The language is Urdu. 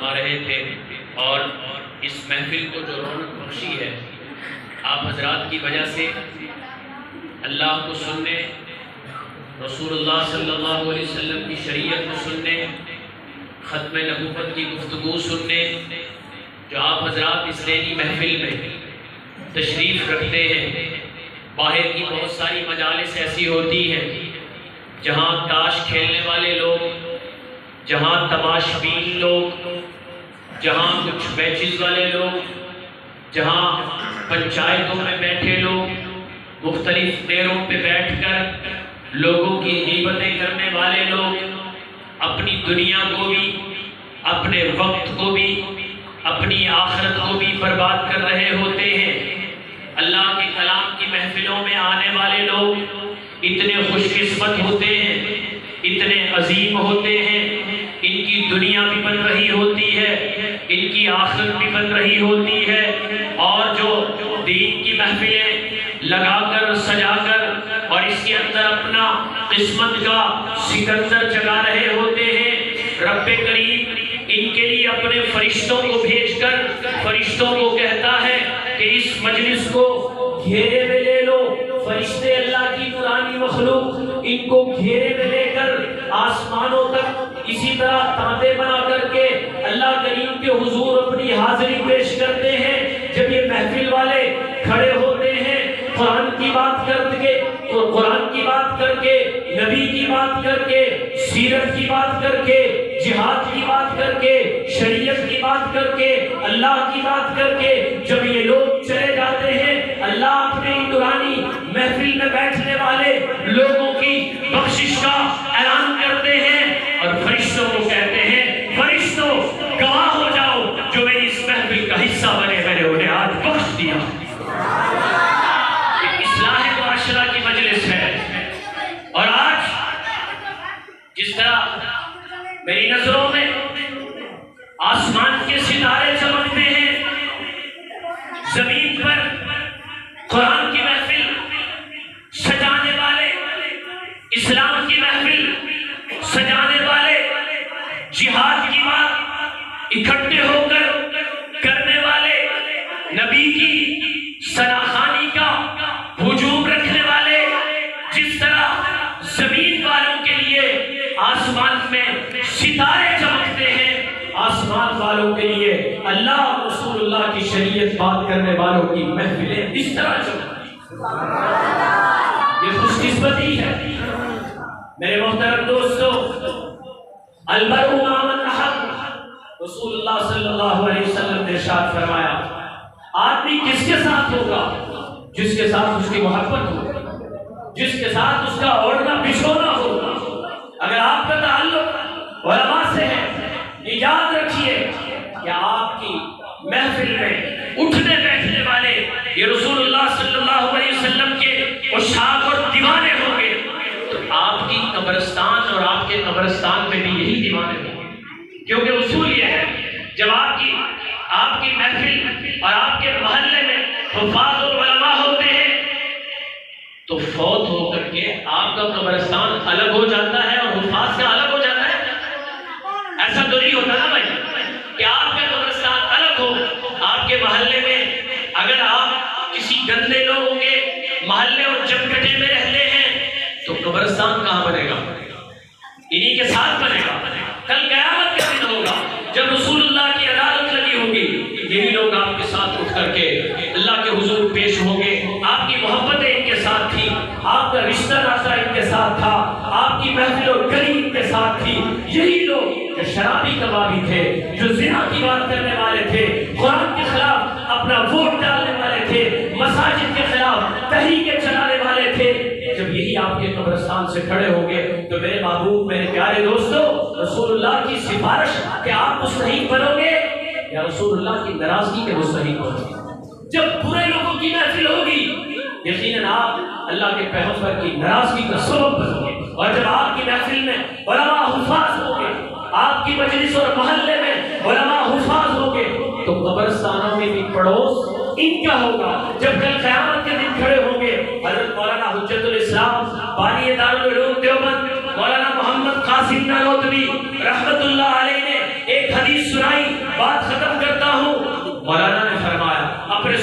فرما رہے تھے، اور اس محفل کو جو رونق بخشی ہے آپ حضرات کی وجہ سے، اللہ کو سننے، رسول اللہ صلی اللہ علیہ وسلم کی شریعت کو سننے، ختم نبوت کی گفتگو سننے، جو آپ حضرات اس دینی محفل میں تشریف رکھتے ہیں۔ باہر کی بہت ساری مجالس ایسی ہوتی ہیں جہاں تاش کھیلنے والے لوگ، جہاں تماش بین لوگ، جہاں کچھ میچز والے لوگ، جہاں پنچایتوں میں بیٹھے لوگ، مختلف ڈیروں پہ بیٹھ کر لوگوں کی غیبتیں کرنے والے لوگ اپنی دنیا کو بھی، اپنے وقت کو بھی، اپنی آخرت کو بھی برباد کر رہے ہوتے ہیں۔ اللہ کے کلام کی محفلوں میں آنے والے لوگ اتنے خوش قسمت ہوتے ہیں، اتنے عظیم ہوتے ہیں، ان کی دنیا بھی بن رہی ہوتی ہے، ان کی آخرت بھی بن رہی ہوتی ہے، اور جو دین کی محفلیں لگا کر سجا کر اور اس کے اندر اپنا قسمت کا سکندر جگا رہے ہوتے ہیں، رب کریم ان کے لیے اپنے فرشتوں کو بھیج کر فرشتوں کو کہتا ہے کہ اس مجلس کو گھیرے میں لے لو۔ فرشتے اللہ کی نورانی مخلوق ان کو گھیرے میں لے کر آسمانوں تک اسی طرح تانتے بنا کر کے اللہ کریم کے حضور اپنی حاضری پیش کرتے ہیں۔ جب یہ محفل والے کھڑے ہوتے ہیں قرآن کی بات کر کے، قرآن کی بات کر کے، نبی کی بات کر کے، سیرت کی بات کر کے، جہاد کی بات کر کے، شریعت کی بات کر کے، اللہ کی بات کر کے، جب یہ لوگ چلے جاتے ہیں اللہ اپنے نورانی محفل میں بیٹھنے والے لوگوں کی بخشش کا اعلان کرتے ہیں اور فرشتوں کو کہتے ہیں فرشتوں گواہ ہو جاؤ جو میری اس محفل کا حصہ بنے، میں نے انہیں آج بخش دیا۔ اصلاح معاشرہ کی مجلس ہے، اور آج جس طرح میری نظروں میں آسمان کے ستارے چمکتے ہیں، زمین پر قرآن کی محفل سجانے والے، اسلام کی محفل سجانے والے، جہاد کی بات اکٹھے ہو کر کرنے والے، نبی کی سناخانی کا ہجوم رکھنے والے، جس طرح زمین والوں کے لیے آسمان میں ستارے چمکتے ہیں، آسمان والوں کے لیے اللہ رسول اللہ کی شریعت بات کرنے والوں کی محفلیں اس طرح چمکتی ہیں۔ یہ خوش قسمتی ہے میرے محترم دوستو۔ البرء مع من احب، رسول اللہ صلی اللہ علیہ وسلم نے ارشاد فرمایا آدمی کس کے ساتھ ہوگا؟ جس کے ساتھ اس کی محبت ہو، جس کے ساتھ اس کا اوڑھنا بچھونا ہوگا۔ اگر آپ کا تعلق علماء سے ہے، یاد رکھیے کہ آپ کی محفل میں اٹھنے بیٹھنے والے یہ رسول اللہ صلی اللہ علیہ وسلم کے عشاق اور دیوانے ہوں گے، تو آپ کی قبرستان اور آپ کے قبرستان میں بھی یہی دیوانے ہوں گے۔ کیونکہ اصول یہ ہے جب آپ کی محفل اور آپ کے محلے میں حفاظ اور علماء ہوتے ہیں تو فوت ہو کر کے آپ کا قبرستان الگ ہو جاتا ہے اور حفاظ کا الگ ہو جاتا ہے۔ ایسا تو نہیں ہوتا نا بھائی کہ آپ کا قبرستان الگ ہو، آپ کے محلے میں اگر آپ کسی گندے لوگوں کے محلے اور جمکٹے میں رہتے ہیں تو قبرستان کہاں بنے گا؟ انہی کے ساتھ بنے گا۔ کل قیامت کا دن ہوگا جب رسول اللہ کی عدالت لگی ہوگی، یہی لوگ آپ کے ساتھ اٹھ کر کے اللہ کے حضور پیش ہوں گے۔ آپ کی محبتیں ان کے ساتھ تھی، آپ کا رشتہ ناطہ ان کے ساتھ تھا، آپ کی محفل و گلی ان کے ساتھ تھی۔ یہی لوگ جو شرابی کبابی تھے، جو زنا کی بات کرنے والے تھے، قرآن کے خلاف اپنا ووٹ ڈالنے والے تھے، مساجد کے خلاف تحریکیں چلانے والے تھے، جب یہی آپ کے قبرستان سے کھڑے ہوں گے تو میرے محبوب، میرے پیارے دوستو، رسول اللہ کی سفارش کہ آپ مستحق بنو گے یا رسول اللہ کی ناراضگی کے مستحق بنو گے؟ جب برے لوگوں کی محفل ہوگی یقیناً آپ اللہ کے پیغمبر کی ناراضگی کا سبب بنو گے، اور جب آپ کی محفل میں علماء حفاظ ہوں گے، آپ کی مجلس اور محلے میں علماء حفاظ ہوں گے تو قبرستانوں میں بھی پڑوس ان کا ہوگا۔ جب کل قیامت کے دن کھڑے ہوں گے حضرت مولانا حجت الاسلام بانی دارالعلوم دیوبند مولانا محمد قاسم نانوتوی رحمت اللہ علیہ نے ایک حدیث سنائی، بات ختم کرتا ہوں۔ مولانا نے فرمایا اپنے